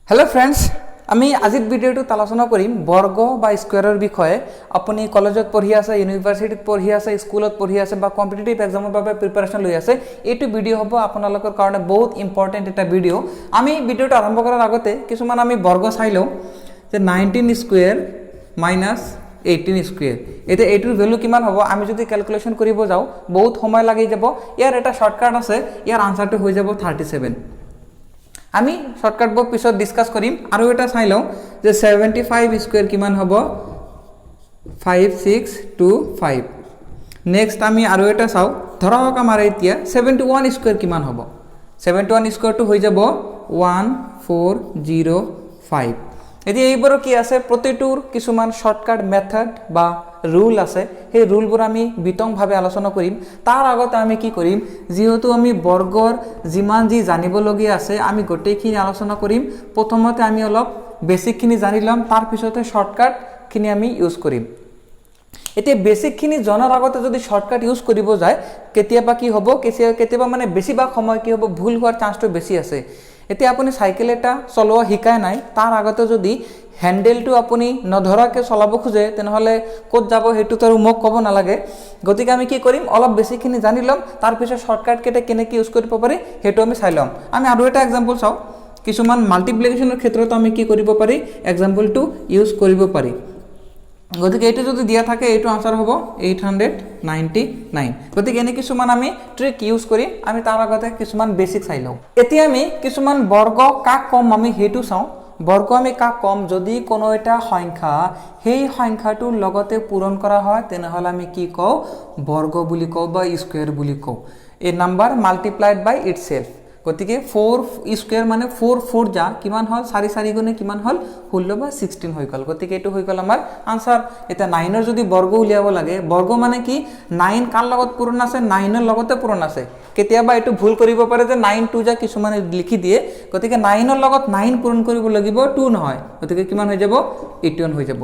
hello friends আমি আজিৰ ভিডিঅ'টোত আলোচনা কৰিম বৰ্গ বা স্কয়াৰৰ বিষয়ে আপুনি কলেজত পঢ়ি আছে ইউনিভাৰ্চিটিত পঢ়ি আছে স্কুলত পঢ়ি আছে বা কম্পিটিটিভ এক্সামৰ বাবে প্ৰিপাৰেচন লৈ আছে এইটো ভিডিঅ' হ'ব আপোনালোকৰ কাৰণে বহুত ইম্পৰ্টেন্ট এটা ভিডিঅ' আমি ভিডিঅ'টো আৰম্ভ কৰাৰ আগতে কিছুমান আমি বৰ্গ চাই লওঁ যে 19 স্কয়াৰ মাইনাস 18 স্কয়াৰ এটা এইটোৰ ভ্যালু কিমান হ'ব আমি যদি ক্যালকুলেশন কৰিব যাও বহুত সময় লাগি যাব ইয়াৰ এটা শৰ্টকাট আছে ইয়াৰ আনসাৰটো হৈ যাব 37 আমি শৰ্টকাট বক পিছত ডিসকাস কৰিম আৰু এটা চাই লওঁ যে 75 স্কয়াৰ কিমান হ'ব 5625 নেক্সট আমি আৰু এটা চাও ধৰক আমাৰ এতিয়া 71 স্কয়াৰ কিমান হ'ব 71 স্কয়াৰটো হৈ যাব 1405 এতিয়া এইবোৰ কি আছে প্ৰতিটোৰ কিছুমান শৰ্টকাট মেথড বা ৰুল আছে সেই ৰুলবোৰ আমি বিতংভাৱে আলোচনা কৰিম তাৰ আগতে আমি কি কৰিম যেহেতু আমি বৰ্গৰ যিমান যি জানিবলগীয়া আছে আমি গোটেইখিনি আলোচনা কৰিম প্ৰথমতে আমি অলপ বেসিক খিনি জানি লম তাৰ পিছতে শৰ্টকাট খিনি আমি ইউজ কৰিম এতিয়া বেসিক খিনি জনাৰ আগতে যদি শৰ্টকাট ইউজ কৰিব যায় কেতিয়াবা কি হ'ব কেতিয়াবা মানে বেছিভাগ সময় কি হ'ব ভুল হোৱাৰ চান্সটো বেছি আছে এতিয়া আপুনি সাইকেল এটা চলোৱা শিকায় নাই তাৰ আগতে যদি হ্যান্ডেলটো আপুনি নধৰাকে চলাব খুজে তেনেহলে কোত যাব হেতু তাৰ মোক কব নালাগে গতিকে আমি কি কৰিম অলপ বেছিখিনি জানি লম তাৰ পিছত শৰ্টকাট কেটে কেনেকৈ ইউজ কৰিব পাৰি হেতু আমি চাই লম আমি আৰু এটা एग्जांपल চাও কিছুমান মাল্টিপ্লিকেশনৰ ক্ষেত্ৰত আমি কি কৰিব পাৰি एग्जांपलটো ইউজ কৰিব পাৰি গতিকে এটো যদি দিয়া থাকে এটো আনসাৰ হ'ব 899 গতিকে এনে কিছুমান আমি ট্ৰিক ইউজ কৰিম আমি তাৰ আগতে কিছুমান বেসিক চাই লও এতিয়া আমি কিছুমান বৰ্গ কাক কম আমি হেতু চাও বৰ্গ আমি কাক কম যদি কোনো এটা সংখ্যা সেই সংখ্যাটোৰ লগতে পূৰণ কৰা হয় তেনেহলে আমি কি কও বৰ্গ বুলি কও বা স্কয়াৰ বুলি কও এ নাম্বাৰ মাল্টিপ্লাইড বাই ইটসেলফ গতিকে 4 স্কয়াৰ মানে 4 4 যা কিমান হল 4 4 গুণে কিমান হল 16 বা 16 হৈ গল গতিকে এটো হৈ গল আমাৰ আনসার এটা 9 এর যদি বর্গ উলিয়াব লাগে বর্গ মানে কি 9 কার লগত পূরণ আছে 9 এর লগতে পূরণ আছে কেতিয়াবা এটো ভুল কৰিব পাৰে যে 9 2 যা কিছুমানে লিখি দিয়ে গতিকে 9 এৰ লগত 9 পূৰণ কৰিব লাগিব 2 নহয় গতিকে কিমান হৈ যাব 81 হৈ যাব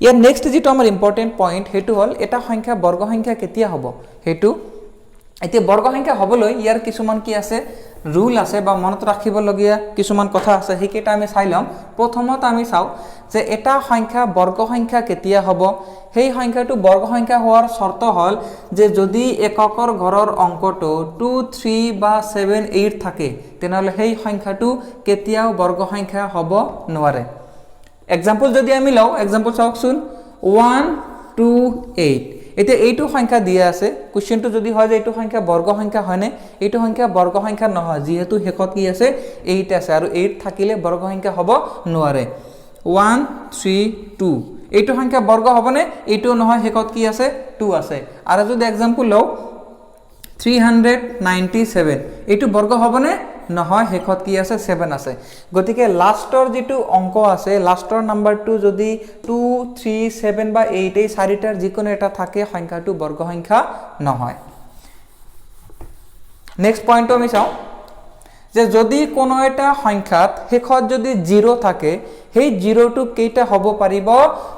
ইয়াৰ নেক্সট যেটো আমাৰ ইম্পৰ্টেন্ট পইণ্ট হেতু হল এটা সংখ্যা বর্গ সংখ্যা কেতিয়া হ'ব হেতু এতিয়া বর্গ সংখ্যা হ'বলৈ ইয়াৰ কিছুমান কি আছে ৰুল আছে বা মনত ৰাখিবলগীয়া কিছুমান কথা আছে হেকেটা আমি চাই লম প্ৰথমত আমি চাও যে এটা সংখ্যা বৰ্গ সংখ্যা কেতিয়া হ'ব সেই সংখ্যাটো বৰ্গ সংখ্যা হোৱাৰ শৰ্ত হল যে যদি এককৰ ঘৰৰ অংকটো 2 3 বা 7 8 থাকে তেনেহলে সেই সংখ্যাটো কেতিয়াও বর্গ সংখ্যা হ'ব নোৱাৰে एग्जांपल যদি আমি লও एग्जांपल চাওকচোন 1 2 8 এতে এইটো সংখ্যা দিয়া আছে কোশ্চেনটো যদি হয় যে এইটো সংখ্যা বর্গ সংখ্যা হয়নে এইটো সংখ্যা বর্গ সংখ্যা নহয় যেহেতু হেকত কি আছে 8 আছে আৰু 8 থাকিলে বৰ্গ সংখ্যা হ'ব নোৱাৰে 1 3 2 এইটো সংখ্যা বৰ্গ হ'বনে এইটো নহয় হেকত কি আছে 2 আছে আৰু যদি एग्जांपल লও 397 এইটো বৰ্গ হ'বনে নহয় হেকত কি আছে 7 আছে গতিকে লাষ্টৰ যেটো অংক আছে লাষ্টৰ নাম্বাৰটো যদি 2 3 7 বা 8 এই চাৰিটাৰ যিকোনো এটা থাকে সংখ্যাটো বর্গ সংখ্যা নহয় নেক্সট পইণ্টটো আমি চাও যে যদি কোনো এটা সংখ্যাত হেকত যদি 0 থাকে সেই 0টো কেইটা হ'ব পাৰিব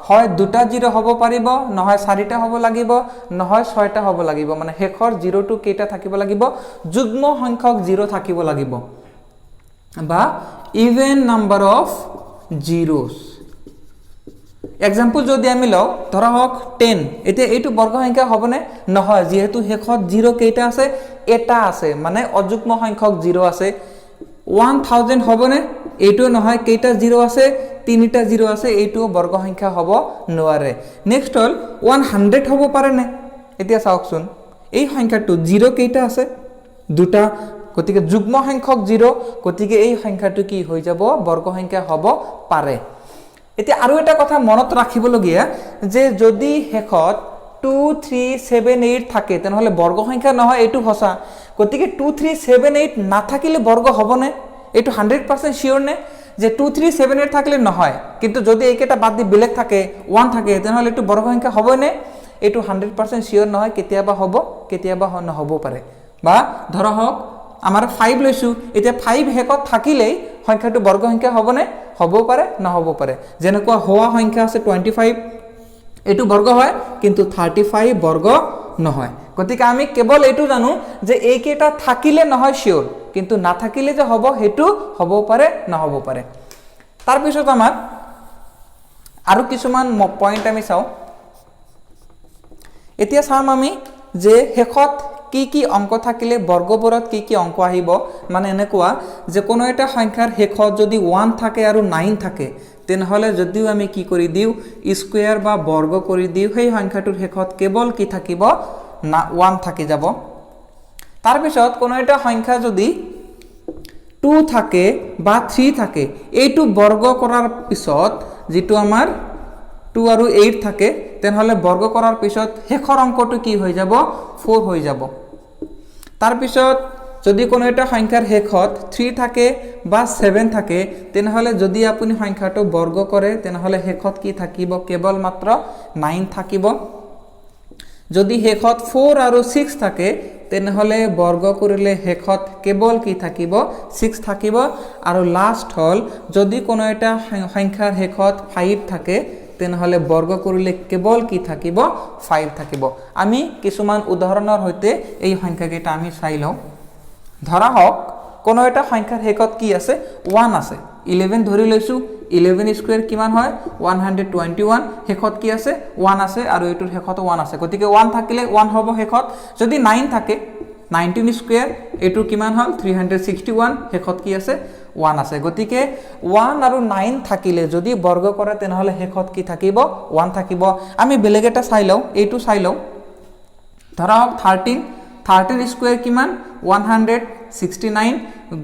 হয় দুটা 0 হ'ব পাৰিব নহয় চাৰিটা হ'ব লাগিব নহয় ছয়টা হ'ব লাগিব মানে হেকৰ 0টো কেইটা থাকিব লাগিব যুগ্ম সংখ্যক 0 থাকিব লাগিব বা even number of zeros example যদি আমি লও ধৰা হোক 10 এতে এইটো বর্গ সংখ্যা হ'বনে নহয় যেহেতু হেকত 0 কেইটা আছে এটা আছে মানে অযুগ্ম সংখ্যক 0 আছে 1000 হ'বনে এইটো নহয় কেইটা 0 আছে তিনিটা 0 আছে এইটো বর্গ সংখ্যা হ'ব নোৱাৰে নেক্সট হল 100 হ'ব পাৰে নে এতিয়া চাওকচোন এই সংখ্যাটো 0 কেইটা আছে দুটা গতিকে যুগ্ম সংখ্যক 0 গতিকে এই সংখ্যাটো কি হৈ যাব বর্গ সংখ্যা হ'ব পাৰে এতিয়া আৰু এটা কথা মনত ৰাখিবলগীয়া যে যদি হেকত 2 3 7 8 থাকে তেনেহলে বর্গ সংখ্যা নহয় এটো হসা গতিকে 2 3 7 8 না থাকিলে বর্গ হ'বনে এটো 100% শিওর নে যে 2 3 7 8 থাকলে নহয় কিন্তু যদি এইকেটা বাদ দি বেলেগ থাকে 1 থাকে তেনেহলে এটো বর্গ সংখ্যা হ'বনে এটো 100% শিওর নহয় কেতিয়াবা হ'ব কেতিয়াবা নহব পাৰে বা ধৰা হোক আমাৰ 5 লৈছো এতিয়া 5 হেকত থাকিলে সংখ্যাটো বৰ্গ সংখ্যা হ'বনে হ'ব পাৰে নহব পাৰে যেনেকুৱা হোৱা সংখ্যা আছে 25 এটো বর্গ হয় কিন্তু 35 বর্গ নহয় গতিকে আমি কেবল এটো জানো যে এইকেটা থাকিলে নহয় শিওর কিন্তু না থাকিলে যে হ'ব হেতু হ'ব পাৰে নহব পাৰে তাৰপিছত আমাৰ আৰু কিছুমান পইণ্ট আমি চাওঁ এতিয়া চাম আমি যে শেষত কি কি অংক থাকিলে বৰ্গবোৰত কি কি অংক আহিব মানে এনেকুৱা যে কোনো এটা সংখ্যাৰ শেষত যদি 1 থাকে আৰু 9 থাকে তেনেহলে যদিও আমি কি কৰি দিও স্কয়াৰ বা বৰ্গ কৰি দিও সেই সংখ্যাটোৰ শেষত কেৱল কি থাকিব না 1 থাকি যাব তাৰপিছত কোনো এটা সংখ্যা যদি 2 থাকে বা 3 থাকে এইটো বৰ্গ কৰাৰ পিছত যেটো আমাৰ 2 আৰু 8 থাকে তেনেহলে বৰ্গ কৰাৰ পিছত শেষৰ অংকটো কি হৈ যাব 4 হৈ যাব তাৰপিছত যদি কোনো এটা সংখ্যাৰ শেষত 3 থাকে বা 7 থাকে তেনেহলে যদি আপুনি সংখ্যাটো বৰ্গ কৰে তেনেহলে শেষত কি থাকিব কেৱল মাত্ৰ 9 থাকিব যদি শেষত 4 আৰু 6 থাকে তেনেহলে বৰ্গ কৰিলে শেষত কেৱল কি থাকিব 6 থাকিব আৰু লাষ্ট হল যদি কোনো এটা সংখ্যাৰ শেষত 5 থাকে তেনেহলে বৰ্গ কৰিলে কেৱল কি থাকিব 5 থাকিব আমি কিছুমান উদাহৰণৰ হৈতে এই সংখ্যাকেইটা আমি চাই লওঁ ধৰা হওক কোনো এটা সংখ্যাৰ শেষত কি আছে 1 আছে 11 ধৰি লৈছো 11 স্কয়াৰ কিমান হয় 121 শেষত কি আছে 1 আছে আৰু এটোৰ শেষত 1 আছে গতিকে 1 থাকিলে 1 হ'ব শেষত যদি 9 থাকে 19 স্কয়াৰ এটো কিমান হল 361 শেষত কি আছে 1 আছে গতিকে 1 আৰু 9 থাকিলে যদি বৰ্গ কৰে তেনেহলে শেষত কি থাকিব 1 থাকিব আমি বেলেগ এটা চাই লওঁ এইটো চাই লওঁ ধৰা হওক 13 স্কয়াৰ কিমান 169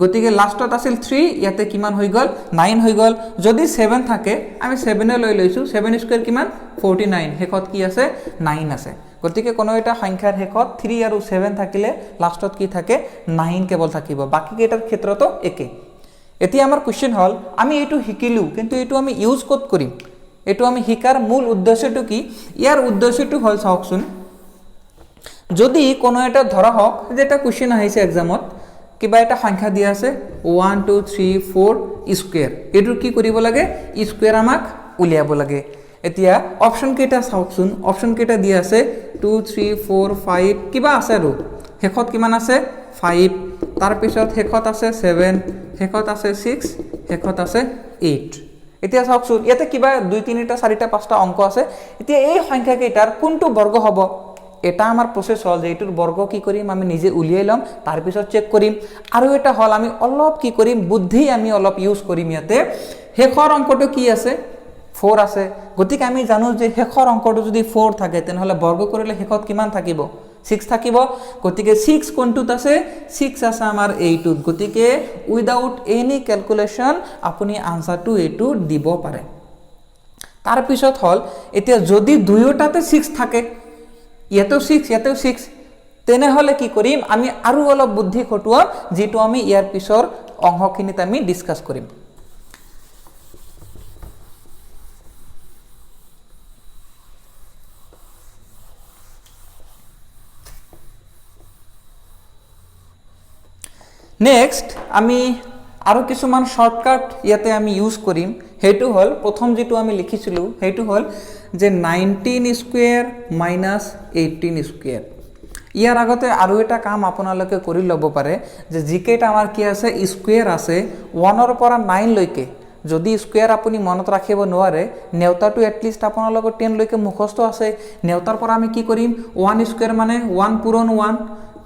গতিকে লাষ্টত আছিল 3 ইয়াতে কিমান হৈ গল 9 হৈ গল যদি 7 থাকে আমি 7 লৈ লৈছো 7 স্কয়াৰ কিমান 49 শেষত কি আছে 9 আছে গতিকে কোনো এটা সংখ্যাৰ শেষত 3 আৰু 7 থাকিলে লাষ্টত কি থাকে 9 কেৱল থাকিব বাকি কেইটাৰ ক্ষেত্ৰতো একে এতিয়া আমাৰ কোশ্চেন হল আমি এটো শিকিলু কিন্তু এটো আমি ইউজ কত কৰিম এটো আমি শিকাৰ মূল উদ্দেশ্যটো কি ইয়াৰ উদ্দেশ্যটো হল চাওকচোন যদি কোনো এটা ধৰা হওক যেটা কোশ্চেন আহিছে এক্সামত কিবা এটা সংখ্যা দিয়া আছে 1 2 3 4 স্কয়াৰ এটো কি কৰিব লাগে স্কয়াৰ আমাক উলিয়াব লাগে এতিয়া অপচন কেইটা চাওকচোন অপচন কেইটা দিয়া আছে 2 3 4 5 কিবা আছে আৰু শেষত কিমান আছে 5 তাৰ পিছত শেষত আছে 7 শেষত আছে 6 শেষত আছে 8 এতিয়া চাওকচোন ইয়াতে কিবা 2 3 টা 4 টা 5 টা অংক আছে এতিয়া এই সংখ্যা কেইটাৰ কোনটো বৰ্গ হ'ব এটা আমাৰ প্ৰসেস হল যে এটোৰ বৰ্গ কি কৰিম আমি নিজে উলিয়াই লম তাৰ পিছত চেক কৰিম আৰু এটা হল আমি অলপ কি কৰিম বুদ্ধি আমি অলপ ইউজ কৰিম ইয়াতে শেষৰ অংকটো কি আছে 4 আছে গতিকে আমি জানো যে শেষৰ অংকটো যদি 4 থাকে তেনেহলে বৰ্গ কৰিলে শেষত কিমান থাকিব 6 থাকিব গতিকে 6 কোনটোত আছে 6 আছে আমাৰ এইটোত গতিকে উইদাউট এনি ক্যালকুলেশন আপুনি আনসাৰটো এইটো দিব পাৰে তাৰ পিছত হল এতিয়া যদি দুয়োটাতে 6 থাকে ইয়াতেও 6 ইয়াতেও 6 তেনেহলে কি কৰিম আমি আৰু অলপ বুদ্ধি খটুৱা যেটো আমি ইয়াৰ পিছৰ অংশখিনিত আমি ডিসকাস কৰিম নেক্সট আমি আৰু কিছুমান শৰ্টকাট ইয়াতে আমি ইউজ কৰিম হেতু হল প্ৰথম যেটো আমি লিখিছিলো হেতু হল যে 19 স্কয়াৰ মাইনাস 18 স্কয়াৰ ইয়াৰ আগতে আৰু এটা কাম আপোনালোকে কৰি লব পাৰে যে জিকেটা আমাৰ কি আছে স্কয়াৰ আছে 1 ৰ পৰা 9 লৈকে যদি স্কয়াৰ আপুনি মনত ৰাখিব নোৱাৰে নেউতাটো এটলিষ্ট আপোনালোকৰ 10 লৈকে মুখস্থ আছে নেউতাৰ পৰা আমি কি কৰিম 1 স্কয়াৰ মানে 1 পূৰণ 1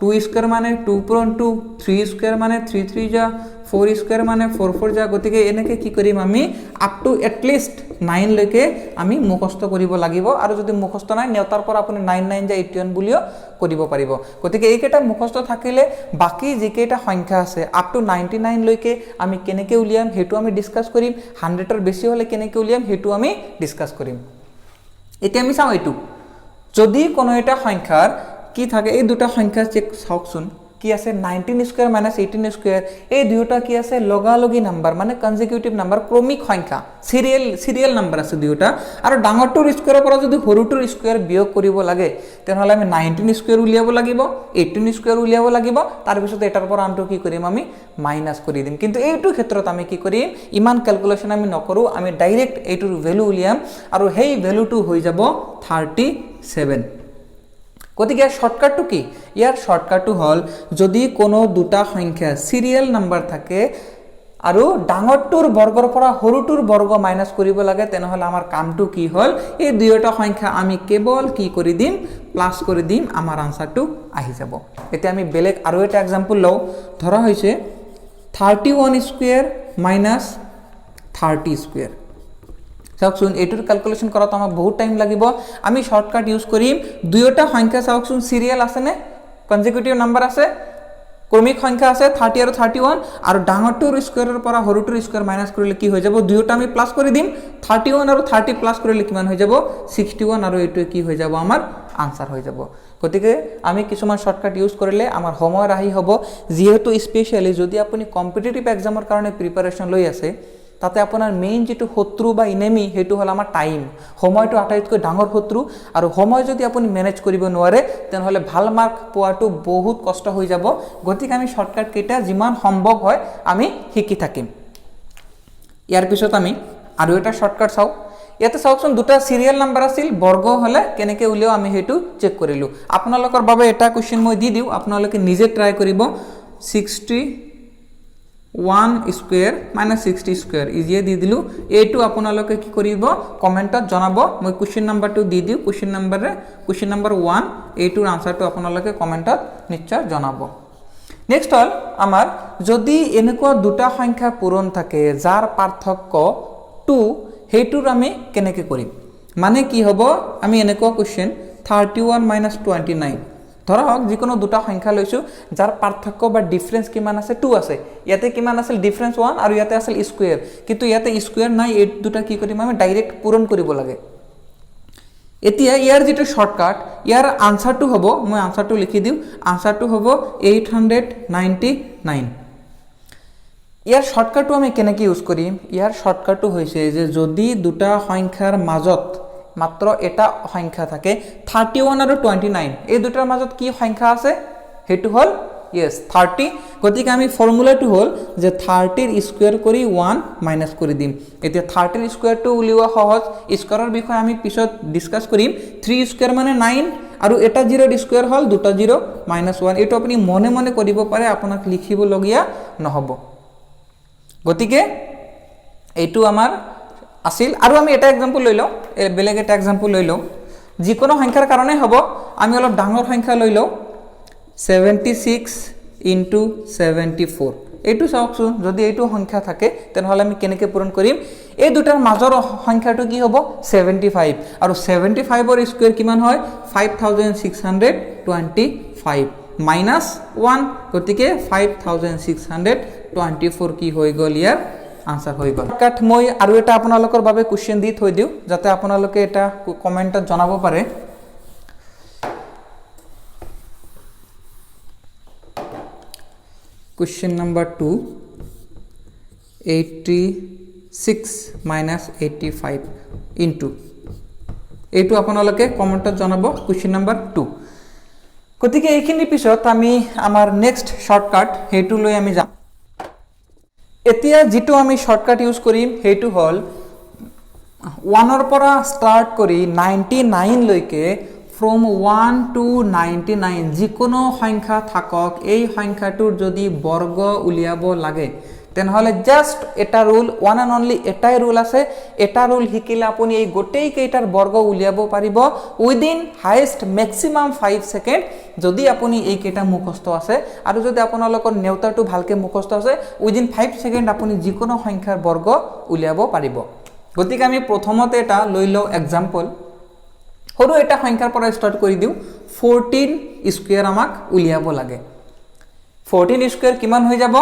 2 স্কয়াৰ মানে 2 পূৰণ 2 3 স্কয়াৰ মানে 3 3 যা 4 স্কয়াৰ মানে 4 4 যা গতিকে এনেকে কি কৰিম আমি আপ টু এটলিষ্ট 9 লৈকে আমি মুখস্থ কৰিব লাগিব আৰু যদি মুখস্থ নাই নেউতাৰ পৰা আপুনি 9 9 যা 81 বুলিও কৰিব পাৰিব গতিকে এইকেটা মুখস্থ থাকিলে বাকি যিকেটা সংখ্যা আছে আপ টু 99 লৈকে আমি কেনেকে উলিয়াম হেতু আমি ডিসকাস কৰিম 100 ৰ বেছি হলে কেনেকে উলিয়াম হেতু আমি ডিসকাস কৰিম এতিয়া আমি চাও এটু যদি কোনো এটা সংখ্যাৰ কি থাকে এই দুটা সংখ্যা চেক চাওকচোন কি আছে 19 স্কয়ার মাইনাস 18 স্কয়ার এই দুটা কি আছে লগালগি নাম্বার মানে কনজিকিউটিভ নাম্বার ক্রমিক সংখ্যা সিরিয়াল নাম্বার আছে দুটা আৰু ডাঙৰটোৰ স্কয়াৰৰ পৰা যদি সৰুটোৰ স্কয়াৰ বিয়োগ কৰিব লাগে তেনেহলে আমি 19 স্কয়াৰ উলিয়াব লাগিব 18 স্কয়াৰ উলিয়াব লাগিব তাৰ পিছত এটাৰ পৰা আনটো কি কৰিম আমি মাইনাস কৰি দিম কিন্তু এইটো ক্ষেত্ৰত আমি কি কৰিম ইমান ক্যালকুলেশন আমি নকৰো আমি ডাইৰেক্ট এইটোৰ ভ্যালু উলিয়াম আৰু সেই ভ্যালুটো হৈ যাব 37 গতিকে শৰ্টকাটটো কি ইয়াৰ শৰ্টকাটটো হল যদি কোনো দুটা সংখ্যা সিৰিয়াল নাম্বাৰ থাকে আৰু ডাঙৰটোৰ বৰ্গৰ পৰা সৰুটোৰ বৰ্গ মাইনাছ কৰিব লাগে তেনেহলে আমাৰ কামটো কি হ'ল এই দুয়োটা সংখ্যা আমি কেৱল কি কৰি দিম প্লাস কৰি দিম আমাৰ আনসাৰটো আহি যাব এতিয়া আমি বেলেগ আৰু এটা एग्जांपल লও ধৰা হৈছে 31 স্কয়াৰ মাইনাছ 30 স্কয়াৰ চাওকচোন এটোৰ ক্যালকুলেশন কৰাত আমাক বহুত টাইম লাগিব আমি শৰ্টকাট ইউজ কৰিম দুয়োটা সংখ্যা চাওকচোন সিৰিয়াল আছে নে কনজিকিউটিভ নাম্বাৰ আছে ক্ৰমিক সংখ্যা আছে 30 আৰু 31 আৰু ডাঙৰটোৰ স্কয়াৰৰ পৰা সৰুটোৰ স্কয়াৰ মাইনাস কৰিলে কি হৈ যাব দুয়োটা আমি প্লাস কৰি দিম 31 আৰু 30 প্লাস কৰিলে কিমান হৈ যাব 61 আৰু এটো কি হৈ যাব আমাৰ আনসাৰ হৈ যাব গতিকে আমি কিছুমান শৰ্টকাট ইউজ কৰিলে আমাৰ সময় ৰাহি হ'ব যেহেতু স্পেশালি যদি আপুনি কম্পিটিটিভ এক্সামৰ কাৰণে প্ৰিপাৰেচন লৈ আছে তাতে আপোনাৰ মেইন যেটো শত্ৰু বা ইনেমি হেতু হল আমাৰ টাইম সময়টো আটাইতকৈ ডাঙৰ শত্ৰু আৰু সময় যদি আপুনি মেনেজ কৰিব নোৱাৰে তেনহলে ভাল মাৰ্ক পোৱাটো বহুত কষ্ট হৈ যাব গতিকে আমি শৰ্টকাট কেইটা যিমান সম্ভৱ হয় আমি শিকি থাকিম ইয়াৰ পিছত আমি আৰু এটা শৰ্টকাট চাও ইয়াতে চাওকচোন দুটা সিৰিয়াল নাম্বাৰ আছিল বৰ্গ হলে কেনেকে উলিও আমি হেতু চেক কৰিলো আপোনালোকৰ বাবে এটা কোৱেশ্চন মই দি দিও আপোনালোকে নিজে ট্ৰাই কৰিব 61 স্কয়াৰ মাইনাস 60 স্কয়াৰ ইজিয়ে দি দিলু এটো আপোনালোকে কি কৰিব কমেন্টত জনাব মই কোৱেশ্চন নাম্বাৰটো দি দিও কোৱেশ্চন নাম্বাৰ 1 এটোৰ আনসাৰটো আপোনালোকে কমেন্টত নিশ্চয় জনাব নেক্সট হল আমাৰ যদি এনেকুৱা দুটা সংখ্যা পূৰণ থাকে যাৰ পাৰ্থক্য 2 হেতুৰ আমি কেনেকে কৰিম মানে কি হ'ব আমি এনেকুৱা কোৱেশ্চন 31 minus 29 ধৰা হক যিকোনো দুটা সংখ্যা লৈছো যাৰ পাৰ্থক্য বা ডিফাৰেন্স কিমান আছে 2 আছে ইয়াতে কিমান আছিল ডিফাৰেন্স 1 আৰু ইয়াতে আছিল স্কয়াৰ কিন্তু ইয়াতে স্কয়াৰ নাই এই দুটা কি কৰিম আমি ডাইৰেক্ট পূৰণ কৰিব লাগে এতিয়া ইয়াৰ যেটো শৰ্টকাট ইয়াৰ আনসাৰটো হ'ব মই আনসাৰটো লিখি দিও আনসাৰটো হ'ব 899 ইয়াৰ শৰ্টকাটটো আমি কেনেকৈ ইউজ কৰিম ইয়াৰ শৰ্টকাটটো হৈছে যে যদি দুটা সংখ্যাৰ মাজত মাত্ৰ এটা সংখ্যা থাকে 31 আৰু 29 এই দুটাৰ মাজত কি সংখ্যা আছে হেতু হল yes 30 গতিকে আমি ফৰ্মুলাটো হল যে 30 ৰ স্কয়াৰ কৰি 1 মাইনাস কৰি দিম এতিয়া 30 ৰ স্কয়াৰটো উলিওৱা সহজ স্কয়াৰৰ বিষয় আমি পিছত ডিসকাস কৰিম 3 স্কয়াৰ মানে 9 আৰু এটা 0 ৰ স্কয়াৰ হল দুটা 0 - 1 এটো আপুনি মনে মনে কৰিব পাৰে আপোনাক লিখিব লগিয়া নহব গতিকে এইটো আমাৰ আছিল আৰু আমি এটা एग्जांपल লৈ লও বেলেগ এটা एग्जांपल লৈ লও যিকোনো সংখ্যাৰ কাৰণে হ'ব আমি অলপ ডাঙৰ সংখ্যা লৈ লও 76 into 74 এইটো চাওকচোন যদি এইটো সংখ্যা থাকে তেনহলে আমি কেনেকে পূৰণ কৰিম এই দুটাৰ মাজৰ সংখ্যাটো কি হ'ব 75 আৰু 75 ৰ স্কয়াৰ কিমান হয় 5625 minus 1 গতিকে 5624 কি হৈ গল ইয়াৰ আনসাৰ হৈ গল কাট মই আৰু এটা আপোনালোকৰ বাবে কোৱেশ্চন দি থৈ দিও যাতে আপোনালোকে এটা কমেন্টত জনাব পাৰে Question number 2 86 minus 85 into এইটো আপোনালোকে কমেন্টত জনাব question number 2 গতিকে এইখিনি পিছত আমি আমাৰ নেক্সট শৰ্টকাট হেতু লৈ আমি যাম এতিয়া যেটো আমি শৰ্টকাট ইউজ কৰিম হেতু হল 1 ৰ পৰা স্টাৰ্ট কৰি 99 লৈকে from 1 to 99 যিকোনো সংখ্যা থাকক এই সংখ্যাটোৰ যদি বৰ্গ উলিয়াব লাগে তেনহলে জাস্ট এটা রুল ওয়ান এন্ড অনলি এটাই রুল আছে এটা রুল শিকিলে আপুনি এই গোটেই কেইটাৰ বৰ্গ উলিয়াব পাৰিব উইদিন হাইয়েস্ট ম্যাক্সিমাম 5 সেকেন্ড যদি আপুনি এই কেইটা মুখস্থ আছে আৰু যদি আপোনালোকৰ নেউতাটো ভালকে মুখস্থ আছে উইদিন 5 সেকেন্ড আপুনি যিকোনো সংখ্যাৰ বৰ্গ উলিয়াব পাৰিব গতিকে আমি প্ৰথমতে এটা লৈ লও एग्जांपल হৰু এটা সংখ্যাৰ পৰা স্টাৰ্ট কৰি দিও 14 স্কয়াৰ আমাক উলিয়াব লাগে 14 স্কয়াৰ কিমান হৈ যাব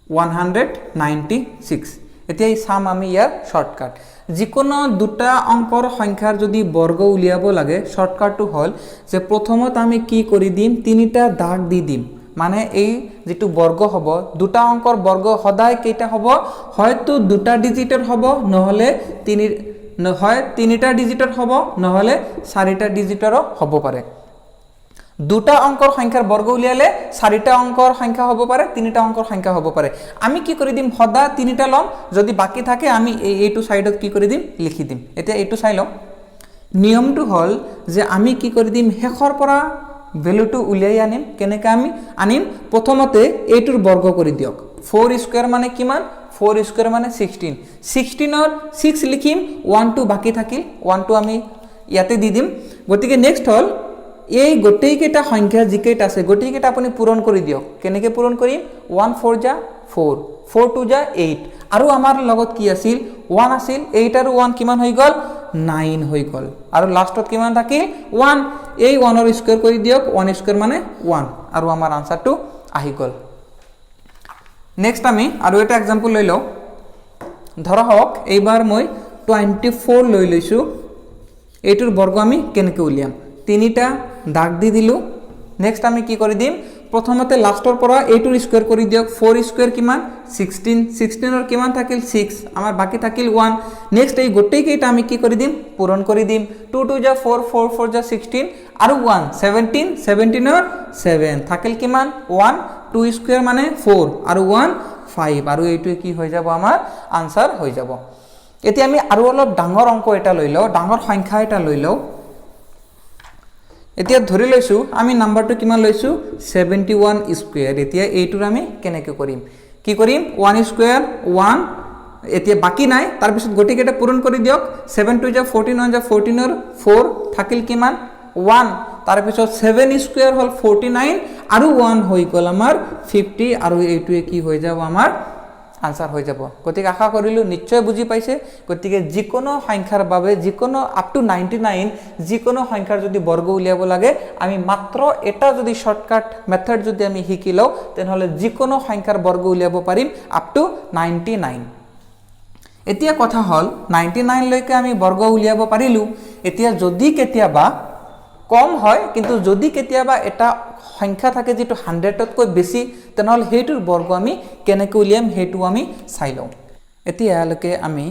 196 এতিয়া এই সাম আমি ইয়াৰ শৰ্টকাট যিকোনো দুটা অংকৰ সংখ্যাৰ যদি বৰ্গ উলিয়াব লাগে শৰ্টকাটটো হল যে প্ৰথমত আমি কি কৰি দিম তিনিটা দাগ দি দিম মানে এই যেটো বৰ্গ হ'ব দুটা অংকৰ বৰ্গ সদায় কেইটা হ'ব হয়তো দুটা ডিজিটৰ হ'ব নহলে তিনিটা ডিজিটৰ হ'ব নহলে চাৰিটা ডিজিটৰ হ'ব পাৰে দুটা অংকৰ সংখ্যাৰ বৰ্গ উলিয়ালে চাৰিটা অংকৰ সংখ্যা হ'ব পাৰে তিনিটা অংকৰ সংখ্যা হ'ব পাৰে আমি কি কৰি দিম সদা তিনিটা লম যদি বাকি থাকে আমি এইটো সাইডত কি কৰি দিম লিখি দিম এতিয়া এইটো চাই লও নিয়মটো হল যে আমি কি কৰি দিম হেখৰ পৰা ভ্যালুটো উলিয়াই আনিম কেনেকা আমি আনিম প্ৰথমতে এইটোৰ বৰ্গ কৰি দিয়ক 4 স্কোয়ার মানে কিমান 4 স্কোয়ার মানে 16 16 6 লিখিম 1 2 বাকি থাকিল 1 2 আমি ইয়াতে দি দিম গতিকে নেক্সট হল এই গোটেইকেইটা সংখ্যা যিকেইটা আছে গোটেইকেইটা আপুনি পূৰণ কৰি দিয়ক কেনেকৈ পূৰণ কৰিম 1 4 যা 4 4 2 যা 8 আৰু আমাৰ লগত কি আছিল 1 আছিল 8 আৰু 1 কিমান হৈ গল 9 হৈ গল আৰু লাষ্টত কিমান থাকিল 1 এই 1 ৰ স্কয়াৰ কৰি দিয়ক 1 স্কয়াৰ মানে 1 আৰু আমাৰ আনসাৰটো আহি গল নেক্সট আমি আৰু এটা एग्जांपल লৈ লও ধৰা হওক এইবাৰ মই 24 লৈ লৈছো এইটোৰ বৰ্গ আমি কেনেকৈ উলিয়াম তিনিটা দাগ দি দিলু নেক্সট আমি কি কৰি দিম প্ৰথমতে লাষ্টৰ পৰা এইটোৰ স্কয়াৰ কৰি দিয়ক 4 স্কয়াৰ কিমান 16 16 ৰ কিমান থাকিল 6 আমাৰ বাকি থাকিল 1 নেক্সট এই গোটেই কেইটা আমি কি কৰি দিম পূৰণ কৰি দিম 2 2 যা 4 4 4 যা 16 আৰু 1 17 17 ৰ 7 থাকিল কিমান 1 2 স্কয়াৰ মানে 4 আৰু 1 5 আৰু এইটো কি হৈ যাব আমাৰ আনসাৰ হৈ যাব এতিয়া আমি আৰু অলপ ডাঙৰ অংক এটা লৈ লও ডাঙৰ সংখ্যা এটা লৈ লও এতিয়া ধৰি লৈছো আমি নাম্বাৰটো কিমান লৈছো 71 স্কয়াৰ এতিয়া এইটোৰ আমি কেনেকৈ কৰিম কি কৰিম 1 স্কয়াৰ 1 এতিয়া বাকি নাই তাৰ পিছত গটি কেটা পূৰণ কৰি দিয়ক 7 2 যা 14 1 যা 14 ৰ 4 থাকিল কিমান 1 তাৰ পিছত 7 স্কয়াৰ হল 49 আৰু 1 হৈ গল আমাৰ 50 আৰু এইটোৱে কি হৈ যাব আমাৰ আনসাৰ হৈ যাব গতিকে আশা কৰিলো নিশ্চয় বুজি পাইছে গতিকে যিকোনো সংখ্যাৰ বাবে যিকোনো আপ টু 99 যিকোনো সংখ্যাৰ যদি বৰ্গ উলিয়াব লাগে আমি মাত্ৰ এটা যদি শৰ্টকাট মেথড যদি আমি শিকিলো তেনহলে যিকোনো সংখ্যাৰ বৰ্গ উলিয়াব পাৰিম আপ টু 99 এতিয়া কথা হল 99 লৈকে আমি বৰ্গ উলিয়াব পাৰিলু এতিয়া যদি কেতিয়াবা কম হয় কিন্তু যদি কেতিয়াবা এটা সংখ্যা থাকে যেটো 100 তকৈ বেছি তেনহল হেইটোৰ বৰ্গ আমি কেনেকৈ উলিয়াম হেতু আমি চাই লও এতিয়ালৈকে আমি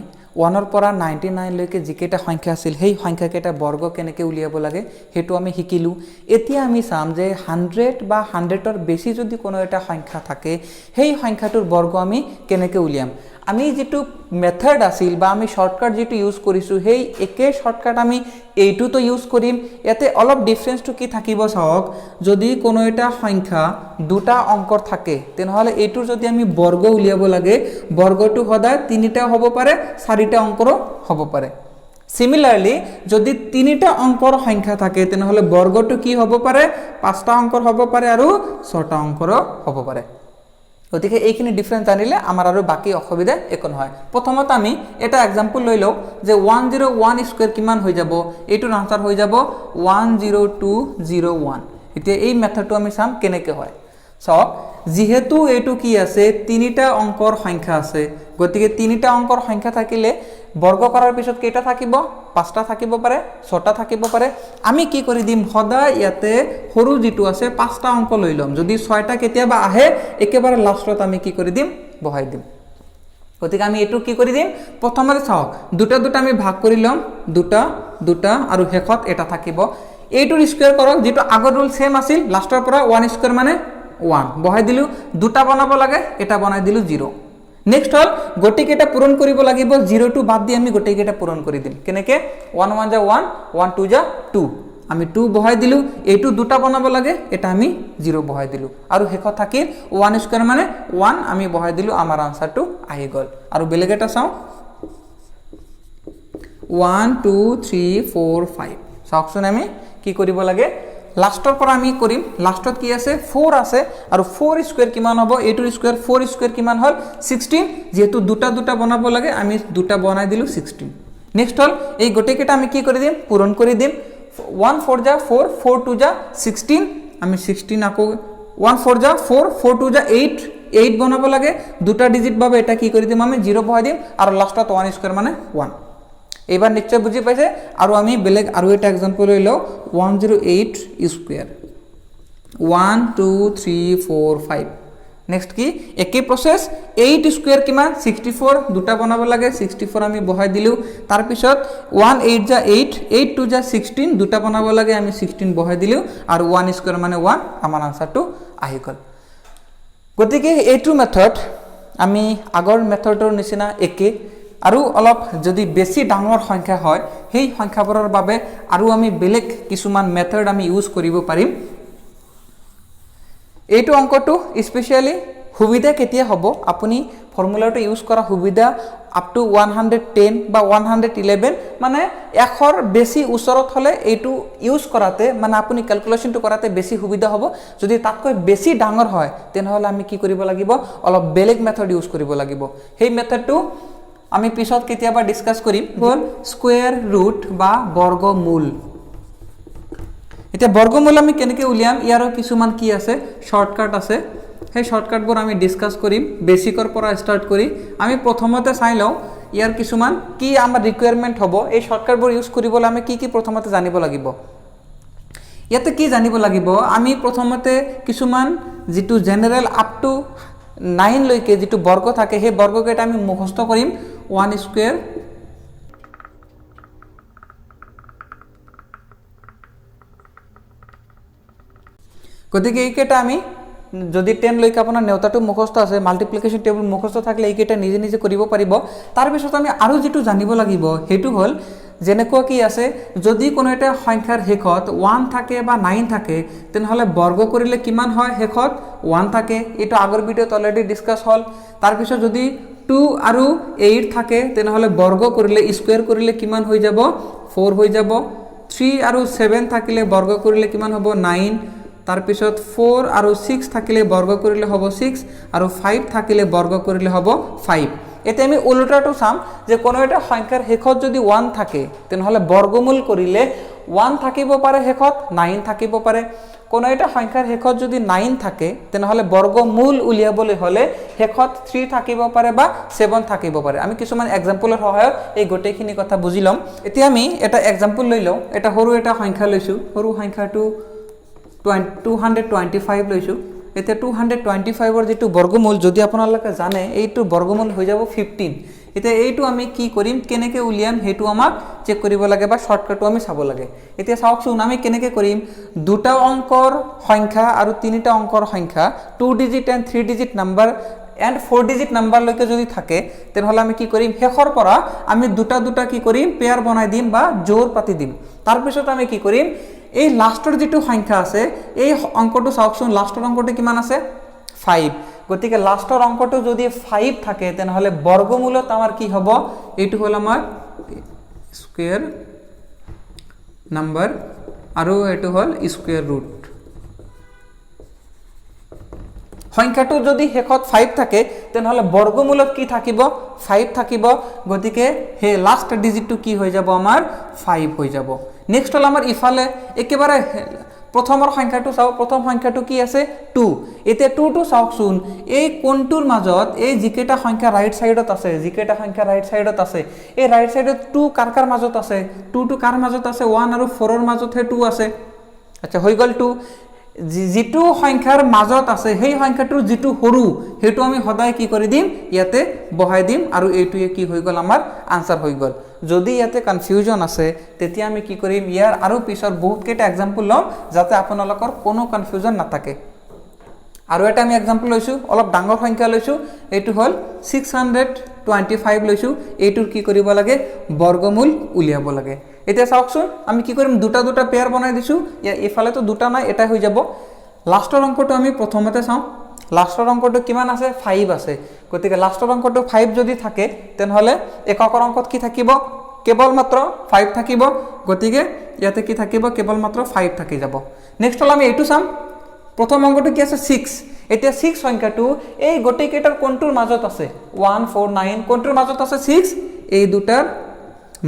1 ৰ পৰা 99 লৈকে যিকেটা সংখ্যা আছিল হেই সংখ্যাকেটা বৰ্গ কেনেকৈ উলিয়াব লাগে হেতু আমি শিকিলু এতিয়া আমি চাম যে 100 বা 100 ৰ বেছি যদি কোনো এটা সংখ্যা থাকে হেই সংখ্যাটোৰ বৰ্গ আমি কেনেকৈ উলিয়াম আমি যেটো মেথড আছিল বা আমি শৰ্টকাট যেটো ইউজ কৰিছো হেই একে শৰ্টকাট আমি এইটো তো ইউজ কৰিম ইয়াতে অলপ ডিফাৰেন্সটো কি থাকিব চাওক যদি কোনো এটা সংখ্যা দুটা অংকৰ থাকে তেনহলে এইটোৰ যদি আমি বৰ্গ উলিয়াব লাগে বৰ্গটো সদায় তিনিটা হ'ব পাৰে চাৰিটা অংকৰ হ'ব পাৰে সিমিলাৰলি যদি তিনিটা অংকৰ সংখ্যা থাকে তেনহলে বৰ্গটো কি হ'ব পাৰে পাঁচটা অংকৰ হ'ব পাৰে আৰু ছটা অংকৰ হ'ব পাৰে গতিকে এইখিনি ডিফাৰেন্স জানিলে আমাৰ আৰু বাকি অসুবিধা একো নহয় প্ৰথমতে আমি এটা एग्जांपल লৈ লও যে 101 স্কয়াৰ কিমান হৈ যাব এইটোৰ আনসাৰ হৈ যাব 10201 এতিয়া এই মেথডটো আমি চাম কেনেকৈ হয় সো যেহেতু এইটো কি আছে তিনিটা অংকৰ সংখ্যা আছে গতিকে তিনিটা অংকৰ সংখ্যা থাকিলে বৰ্গ কৰাৰ পিছত কেইটা থাকিব পাঁচটা থাকিব পাৰে ছটা থাকিব পাৰে আমি কি কৰি দিম সদায় ইয়াতে সৰু যেটো আছে পাঁচটা অংক লৈ লম যদি ছয়টা কেতিয়াবা আহে একেবাৰে লাষ্টত আমি কি কৰি দিম বহাই দিম গতিকে আমি এটো কি কৰি দিম প্ৰথমতে চাওক দুটা দুটা আমি ভাগ কৰি লম দুটা দুটা আৰু হেকত এটা থাকিব এইটোৰ স্কয়াৰ কৰক যেটো আগৰ ৰুল সেম আছিল লাষ্টৰ পৰা 1 স্কয়াৰ মানে 1 বহাই দিলু দুটা বনাব লাগে এটা বনাই দিলু 0 নেক্সট হল গটি কেটা পূৰণ কৰিব লাগিব 0 টু বাদ দি আমি গটি কেটা পূৰণ কৰি দিম কেনেকে 1 1 যা 1 1 2 যা 2 আমি 2 বহাই দিলু এইটো দুটা বনাব লাগে এটা আমি 0 বহাই দিলু আৰু হেক থাকিল 1 স্কয়াৰ মানে 1 আমি বহাই দিলু আমাৰ আনসাৰটো আহি গল আৰু বেলেগ এটা চাও 1 2 3 4 5 চাওকচোন আমি কি কৰিব লাগে লাষ্টৰ পৰা আমি কৰিম লাষ্টত কি আছে 4 আছে আৰু 4 স্কয়াৰ কিমান হ'ব এইটোৰ স্কয়াৰ 4 স্কয়াৰ কিমান হল 16 যেহেতু দুটা দুটা বনাব লাগে আমি দুটা বনাই দিলু 16 নেক্সট হল এই গটেকেটা আমি কি কৰি দিম পূৰণ কৰি দিম 1 4 যা 4 4 2 যা 16 আমি 16 আকৌ 1 4 যা 4 4 2 যা 8 8 বনাব লাগে দুটা ডিজিট বাবে এটা কি কৰি দিম আমি 0 বহাই দিম আৰু লাষ্টত 1 স্কয়াৰ মানে 1 এবাৰ নিশ্চয় বুজি পাইছে আৰু আমি বেলেগ আৰু এটা एग्जांपल লৈ লও 108 স্কয়াৰ 1 2 3 4 5 নেক্সট কি একে প্ৰসেস 8 স্কয়াৰ কিমান 64 দুটা বনাব লাগে 64 আমি বহাই দিলু তাৰ পিছত 1 8 যা 8 8 2 যা 16 দুটা বনাব লাগে আমি 16 বহাই দিলু আৰু 1 স্কয়াৰ মানে 1 আমাৰ আনসাৰটো আহি গল গতিকে এইটো মেথড আমি আগৰ মেথডৰ নিচিনা একে আৰু অলপ যদি বেছি ডাঙৰ সংখ্যা হয় সেই সংখ্যাবোৰৰ বাবে আৰু আমি বেলেগ কিছুমান মেথড আমি ইউজ কৰিব পাৰিম এইটো অংকটো স্পেশালি সুবিধা কেতিয়া হ'ব আপুনি ফৰ্মুলাটো ইউজ কৰা সুবিধা আপ টু 110 বা 111 মানে 100ৰ বেছি ওচৰত হ'লে এইটো ইউজ কৰাতে মানে আপুনি ক্যালকুলেশনটো কৰাতে বেছি সুবিধা হ'ব যদি তাতকৈ বেছি ডাঙৰ হয় তেনেহলে আমি কি কৰিব লাগিব অলপ বেলেগ মেথড ইউজ কৰিব লাগিব সেই মেথডটো আমি পিছত কেতিয়াবা ডিসকাস কৰিম হ'ল স্কয়াৰ ৰুট বা বৰ্গমূল এটা বৰ্গমূল আমি কেনেকৈ উলিয়াম ইয়াৰো কিছুমান কি আছে শৰ্টকাট আছে সেই শৰ্টকাটবোৰ আমি ডিসকাস কৰিম বেসিকৰ পৰা স্টাৰ্ট কৰি আমি প্ৰথমতে চাই লওঁ ইয়াৰ কিছুমান কি আমাৰ ৰিকোয়াৰমেন্ট হ'ব এই শৰ্টকাটবোৰ ইউজ কৰিবলৈ আমি কি প্ৰথমতে জানিব লাগিব ইয়াতে কি জানিব লাগিব আমি প্ৰথমতে কিছুমান যেটো জেনাৰেল আপ টু 9 লৈকে যেটো বৰ্গ থাকে সেই বৰ্গকেইটা আমি মুখস্থ কৰিম 1 স্কয়াৰ গতিকে এইকেইটা আমি যদি 10 লৈকে আপোনাৰ নেউতাটো মুখস্থ আছে মাল্টিপ্লিকেশন টেবল মুখস্থ থাকলে এইকেইটা নিজে নিজে কৰিব পাৰিব তাৰ পিছত আমি আৰু যেটো জানিব লাগিব হেতু হল যেনেকুৱা কি আছে যদি কোনো এটা সংখ্যাৰ হেকত 1 থাকে বা 9 থাকে তেনহলে বৰ্গ কৰিলে কিমান হয় হেকত 1 থাকে এটো আগৰ ভিডিওত অলৰেডি ডিসকাস হল তাৰ পিছত যদি 2 আৰু 8 থাকে তেনহলে বৰ্গ কৰিলে স্কয়াৰ কৰিলে কিমান হৈ যাব 4 হৈ যাব 3 আৰু 7 থাকিলে বৰ্গ কৰিলে কিমান হ'ব 9 তাৰ পিছত 4 আৰু 6 থাকিলে বৰ্গ কৰিলে হ'ব 6 আৰু 5 থাকিলে বৰ্গ কৰিলে হ'ব 5 এতে আমি উল্টাটো চাম যে কোনো এটা সংখ্যাৰ হেকত যদি 1 থাকে তেনহলে বৰ্গমূল কৰিলে 1 থাকিব পাৰে হেকত 9 থাকিব পাৰে কোনো এটা সংখ্যাৰ হেকত যদি 9 থাকে তেনহলে বৰ্গমূল উলিয়াবলৈ হলে হেকত 3 থাকিব পাৰে বা 7 থাকিব পাৰে আমি কিছুমান এক্সাম্পলৰ সহায়ত এই গোটেইখিনি কথা বুজি লম এতিয়া আমি এটা এক্সাম্পল লৈ লওঁ এটা সৰু এটা সংখ্যা লৈছো সৰু সংখ্যাটো 225 লৈছো এতিয়া 225 ৰ যেটো বৰ্গমূল যদি আপোনালোকে জানে এইটো বৰ্গমূল হৈ যাব 15 এতিয়া এইটো আমি কি কৰিম কেনেকৈ উলিয়াম হেতু আমাক চেক কৰিব লাগে বা শৰ্টকাটটো আমি চাব লাগে এতিয়া চাওকচোন আমি কেনেকৈ কৰিম দুটা অংকৰ সংখ্যা আৰু তিনিটা অংকৰ সংখ্যা 2 digit and 3 digit number and 4 digit number লৈকে যদি থাকে তেনহলে আমি কি কৰিম হেখৰ পৰা আমি দুটা দুটা কি কৰিম পেয়াৰ বনাই দিম বা জোৰ পাতি দিম তাৰ পিছত আমি কি কৰিম এই লাষ্টৰ যেটো সংখ্যা আছে এই অংকটো চাওকচোন লাষ্টৰ অংকটো কিমান আছে 5 গতিকে লাষ্টৰ অংকটো যদি 5 থাকে তেনহলে বৰ্গমূলত আমাৰ কি হ'ব এইটো হল আমাৰ স্কয়াৰ নাম্বাৰ আৰু এটো হল স্কয়াৰ ৰুট সংখ্যাটো যদি হেকত 5 থাকে তেনহলে বৰ্গমূলত কি থাকিব 5 থাকিব গতিকে হে লাষ্ট ডিজিটটো কি হৈ যাব আমাৰ 5 হৈ যাব নেক্সট হল আমাৰ ইফালে একেবাৰে প্ৰথমৰ সংখ্যাটো চাও প্ৰথম সংখ্যাটো কি আছে 2 এতে 2 টো চাওকচোন এই কোনটোৰ মাজত এই জিকেটা সংখ্যা ৰাইট সাইডত আছে জিকেটা সংখ্যা ৰাইট সাইডত আছে এই ৰাইট সাইডত 2 কাৰকাৰ মাজত আছে 2 টো কাৰ মাজত আছে 1 আৰু 4 ৰ মাজত হে 2 আছে আচ্ছা হৈ গল 2 যেটো সংখ্যাৰ মাজত আছে সেই সংখ্যাটোৰ যেটো হৰু হেতু আমি সদায় কি কৰি দিম ইয়াতে বহাই দিম আৰু এইটোয়ে কি হৈ গল আমাৰ আনসাৰ হৈ গল যদি ইয়াতে কনফিউজন আছে তেতিয়া আমি কি কৰিম ইয়াৰ আৰু পিছৰ বহুত কেটা एग्जांपल লম যাতে আপোনালোকৰ কোনো কনফিউজন নাথাকে আৰু এটা আমি एग्जांपल লৈছো অলপ ডাঙৰ সংখ্যা লৈছো এটো হল 625 লৈছো এইটোৰ কি কৰিব লাগে বৰ্গমূল উলিয়াব লাগে এতিয়া চাওকচোন আমি কি কৰিম দুটা দুটা পেয়াৰ বনাই দিছো ইফালে তো দুটা নাই এটা হৈ যাব লাষ্টৰ অংকটো আমি প্ৰথমতে চাও লাষ্টৰ অংকটো কিমান আছে 5 আছে গতিকে লাষ্টৰ অংকটো 5 যদি থাকে তেনহলে এককৰ অংকত কি থাকিব কেৱল মাত্ৰ 5 থাকিব গতিকে ইয়াতে কি থাকিব কেৱল মাত্ৰ 5 থাকি যাব নেক্সট হল আমি এইটো চাম প্ৰথম অংকটো কি আছে 6 এতিয়া 6 সংখ্যাটো এই গোটেই কেটাৰ কোনটোৰ মাজত আছে 149 কোনটোৰ মাজত আছে 6 এই দুটাৰ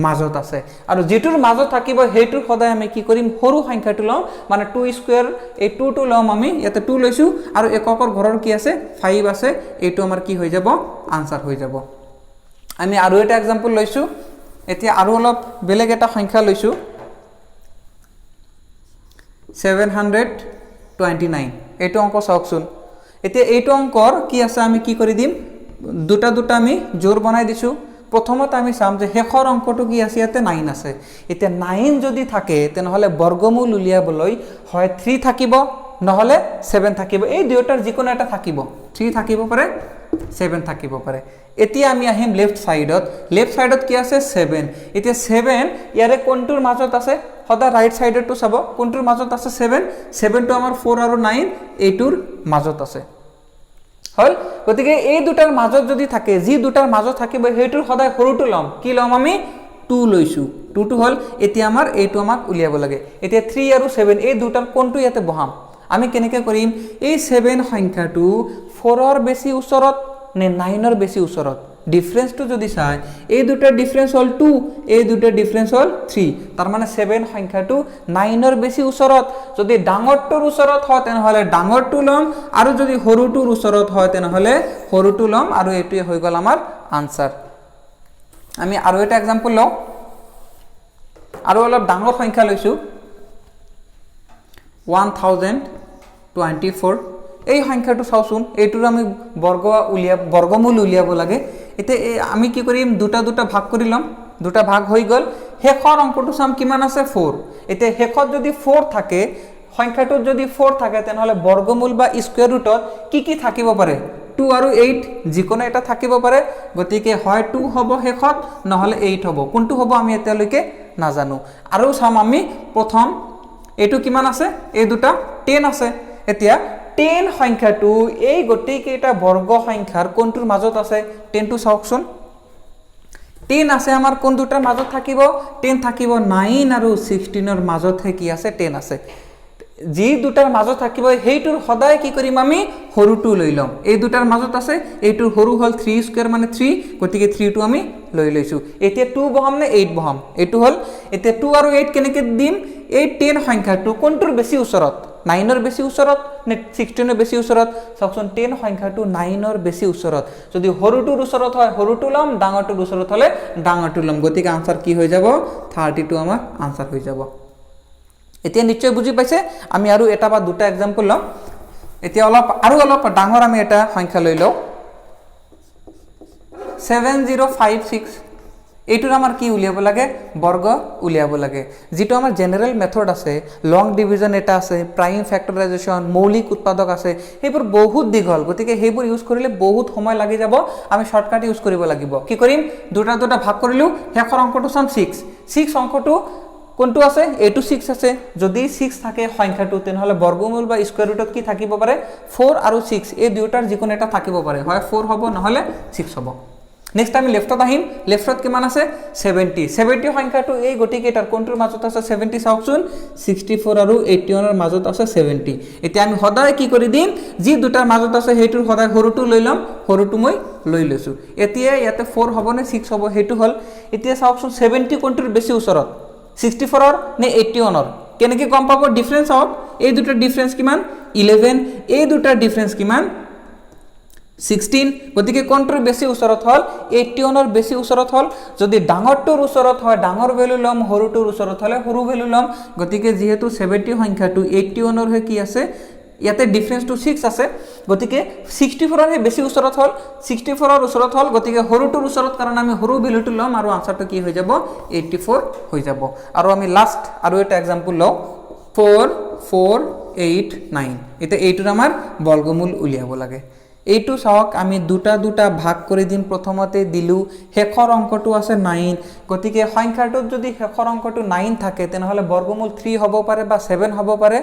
মাজত আছে আৰু যেটোৰ মাজত থাকিব হেতুৰ সদায় আমি কি কৰিম সৰু সংখ্যাটো লম মানে 2 স্কয়াৰ এই 2 টো লম আমি ইয়াতে 2 লৈছো আৰু এককৰ ঘৰৰ কি আছে 5 আছে এইটো আমাৰ কি হৈ যাব আনসাৰ হৈ যাব আমি আৰু এটা एग्जांपल লৈছো এতিয়া আৰু অলপ বেলেগ এটা সংখ্যা লৈছো 729 এইটো অংক চাওকচোন এতিয়া এইটো অংকৰ কি আছে আমি কি কৰি দিম দুটা দুটা আমি জোৰ বনাই দিছো প্ৰথমতে আমি চাম যে হেখৰ অংকটো কি আছে ইয়াতে 9 আছে এতিয়া 9 যদি থাকে তেনহলে বৰ্গমূল উলিয়াবলৈ হয় 3 থাকিব নহলে 7 থাকিব এই দুটাৰ যিকোনো এটা থাকিব 3 থাকিব পাৰে 7 থাকিব পাৰে এতিয়া আমি আহিম লেফট সাইডত কি আছে 7 এতিয়া 7 ইয়াৰে কোনটোৰ মাজত আছে সদা ৰাইট সাইডটো চাব কোনটোৰ মাজত আছে 7 7 টো আমাৰ 4 আৰু 9 এইটোৰ মাজত আছে হল গতিকে এই দুটাৰ মাজত যদি থাকে যি দুটাৰ মাজত থাকিব হেইটোৰ সদায় সৰুটো লম কি লম আমি 2 লৈছো 2 টো হল এতিয়া আমাৰ এইটো আমাক উলিয়াব লাগে এতিয়া 3 আৰু 7 এই দুটাৰ কোনটো ইয়াতে বহাম আমি কেনেকৈ কৰিম এই 7 সংখ্যাটো 4 ৰ বেছি ওচৰত নে 9 ৰ বেছি ওচৰত ডিফাৰেন্স তো যদি চাই এই দুটাৰ ডিফাৰেন্স হল 2 এই দুটাৰ ডিফাৰেন্স হল 3 তাৰ মানে 7 সংখ্যাটো 9 ৰ বেছি ওচৰত যদি ডাঙৰটোৰ ওচৰত হয় তেনেহলে ডাঙৰটো লম আৰু যদি সৰুটোৰ ওচৰত হয় তেনেহলে সৰুটো লম আৰু এটোই হৈ গল আমাৰ আনসাৰ আমি আৰু এটা एग्जांपल লও আৰু অলপ ডাঙৰ সংখ্যা লৈছো 1024 এই সংখ্যাটো চাওচোন এইটোৰ আমি বৰ্গমূল উলিয়াব লাগে এতে আমি কি কৰিম দুটা দুটা ভাগ কৰি লম দুটা ভাগ হৈ গল হেখৰ অংকটো সাম কিমান আছে 4 এতে হেখত যদি 4 থাকে সংখ্যাটো যদি 4 থাকে তেনহলে বৰ্গমূল বা স্কয়াৰ ৰুটত কি থাকিব পাৰে 2 আৰু 8 যিকোনো এটা থাকিব পাৰে গতিকে হয় 2 হ'ব হেখত নহলে 8 হ'ব কোনটো হ'ব আমি এতিয়ালৈকে নাজানো আৰু সাম আমি প্ৰথম এটো কিমান আছে এই দুটা 10 আছে এতিয়া 10 সংখ্যাটো এই গটেকেইটা বৰ্গ সংখ্যাৰ কোনটোৰ মাজত আছে 10 টো চাওকচোন 10 আছে আমাৰ কোন দুটাৰ মাজত থাকিব 10 থাকিব 9 আৰু 16 ৰ মাজত কি আছে 10 আছে যি দুটাৰ মাজত থাকিব হেইটোৰ সদায় কি কৰিম আমি সৰুটো লৈ লম এই দুটাৰ মাজত আছে এইটোৰ সৰু হল 3 স্কয়াৰ মানে 3 গতিকে 3 টো আমি লৈ লৈছো এতিয়া 2 বহাম নে 8 বহাম এটো হল এতিয়া 2 আৰু 8 কেনেকৈ দিম এই 10 সংখ্যাটো কোনটোৰ বেছি ওচৰত 9 ৰ বেছি ওচৰত নে 16 ৰ বেছি ওচৰত চাওকচোন 10 সংখ্যাটো 9 ৰ বেছি ওচৰত যদি সৰুটোৰ ওচৰত হয় সৰুটো লম ডাঙৰটোৰ ওচৰত হলে ডাঙৰটো লম গতিকে আনসাৰ কি হৈ যাব 32 আমাৰ আনসাৰ হৈ যাব এতিয়া নিশ্চয় বুজি পাইছে আমি আৰু এটা বা দুটা एग्जांपल লম এতিয়া অলপ ডাঙৰ আমি এটা সংখ্যা লৈ লও 7056 এইটোৰ আমাৰ কি উলিয়াব লাগে বৰ্গ উলিয়াব লাগে যেটো আমাৰ জেনাৰেল মেথড আছে লং ডিভিজন এটা আছে প্ৰাইম ফ্যাক্টৰাইজেশন মৌলিক উৎপাদক আছে হেবোৰ বহুত দীঘল গতিকে হেবোৰ ইউজ কৰিলে বহুত সময় লাগি যাব আমি শৰ্টকাট ইউজ কৰিব লাগিব কি কৰিম দুটা দুটা ভাগ কৰিলু হেখৰ অংকটো সাম 6 অংকটো কোনটো আছে এটো 6 আছে যদি 6 থাকে সংখ্যাটো তেনহলে বর্গমূল বা স্কয়ার রুটত কি থাকিব পারে 4 আৰু 6 এই দুটাৰ যিকোনো এটা থাকিব পারে হয় 4 হ'ব নহলে 6 হ'ব নেক্সট আমি লেফটত আহিম লেফটত কিমান আছে 70 সংখ্যাটো এই গটিকেটাৰ কোনটোৰ মাজত আছে 70 চাওকচোন 64 আৰু 81 ৰ মাজত আছে 70 এতিয়া আমি সদায় কি কৰি দিম যি দুটাৰ মাজত আছে হেইটোৰ সদায় সৰুটো লৈ লম সৰুটো মই লৈ লৈছো এতিয়া ইয়াতে 4 হ'ব নে 6 হ'ব হেইটো হল এতিয়া চাওকচোন 70 কোনটোৰ বেছি ওচৰত 64 ৰ নে 81 ৰ কেনেকৈ কম পাব ডিফাৰেন্স হওক এই দুটাৰ ডিফাৰেন্স কিমান 11 এই দুটাৰ ডিফাৰেন্স কিমান 16 গতিকে কোনটোৰ বেছি ওচৰত হল 81 ৰ বেছি ওচৰত হল যদি ডাঙৰটোৰ ওচৰত হয় ডাঙৰ ভ্যালু লম সৰুটোৰ ওচৰত হলে সৰু ভ্যালু লম গতিকে যেহেতু 70 সংখ্যাটো 81 ৰ হৈ কি আছে ইয়াতে ডিফাৰেন্স টু 6 আছে গতিকে 64 ৰ বেছি ওচৰত হল 64 ৰ ওচৰত হল গতিকে সৰুটোৰ ওচৰত কাৰণ আমি সৰু ভ্যালুটো লম আৰু আনসাৰটো কি হৈ যাব 84 হৈ যাব আৰু আমি লাস্ট আৰু এটা एग्जांपल লও 4 4 8 9 এটা এইটোৰ আমাৰ বৰ্গমূল উলিয়াব লাগে এইটো চাওক আমি দুটা দুটা ভাগ কৰি দিম প্ৰথমতে দিলু হেখৰ অংকটো আছে 9 গতিকে সংখ্যাটোত যদি হেখৰ অংকটো 9 থাকে তেনেহলে বৰ্গমূল 3 হ'ব পাৰে বা 7 হ'ব পাৰে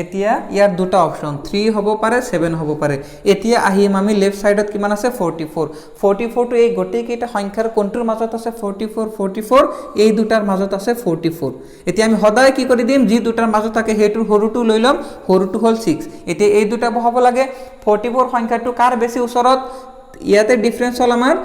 এতিয়া ইয়াৰ দুটা অপচন 3 হ'ব পাৰে 7 হ'ব পাৰে এতিয়া আহিম আমি লেফট সাইডত কিমান আছে 44 টো এই গটেকেটা সংখ্যাৰ কোনটোৰ মাজত আছে 44 এই দুটাৰ মাজত আছে 44 এতিয়া আমি সদায় কি কৰি দিম যি দুটাৰ মাজত থাকে হেতুৰ সৰুটো লৈ লম সৰুটো হল 6 এতিয়া এই দুটা বহাব লাগে 44 সংখ্যাটো কাৰ বেছি ওচৰত ইয়াতে ডিফাৰেন্স হল আমাৰ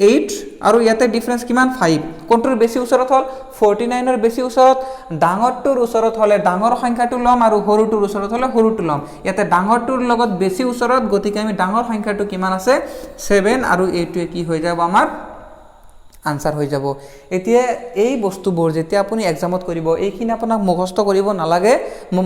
8 আৰু ইয়াতে ডিফাৰেন্স কিমান 5 কোনটোৰ বেছি ওচৰত হল 49 ৰ বেছি ওচৰত ডাঙৰটোৰ ওচৰত হলে ডাঙৰ সংখ্যাটো লম আৰু সৰুটোৰ ওচৰত হলে সৰুটো লম ইয়াতে ডাঙৰটোৰ লগত বেছি ওচৰত গতিকে আমি ডাঙৰ সংখ্যাটো কিমান আছে 7 আৰু এইটোৱে কি হৈ যাব আমাৰ আনসাৰ হৈ যাব এতিয়া এই বস্তুবোৰ যেতিয়া আপুনি এক্সামত কৰিব এইখিনি আপোনাক মুখস্থ কৰিব নালাগে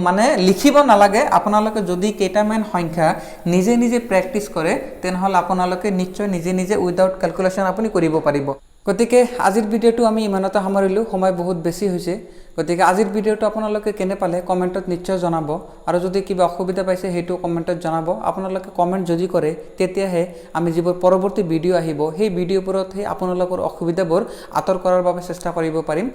মানে লিখিব নালাগে আপোনালোকে যদি কেইটামান সংখ্যা নিজে নিজে প্র্যাকটিস কৰে তেনেহলে আপোনালোকে নিশ্চয় নিজে নিজে উইদাউট ক্যালকুলেশন আপুনি কৰিব পাৰিব গতিকে আজিৰ ভিডিওটো আমি ইমানতে সামৰিলো সময় বহুত বেছি হৈছে গতিকে আজিৰ ভিডিওটো আপোনালোকে কেনে পালে কমেন্টত নিশ্চয় জনাব আৰু যদি কিবা অসুবিধা পাইছে হেতু কমেন্টত জনাব আপোনালোকে কমেন্ট যদি কৰে তেতিয়াহে আমি যিবোৰ পৰৱৰ্তী ভিডিও আহিব সেই ভিডিওবোৰত আপোনালোকৰ অসুবিধাবোৰ আতৰ কৰাৰ বাবে চেষ্টা কৰিব পাৰিম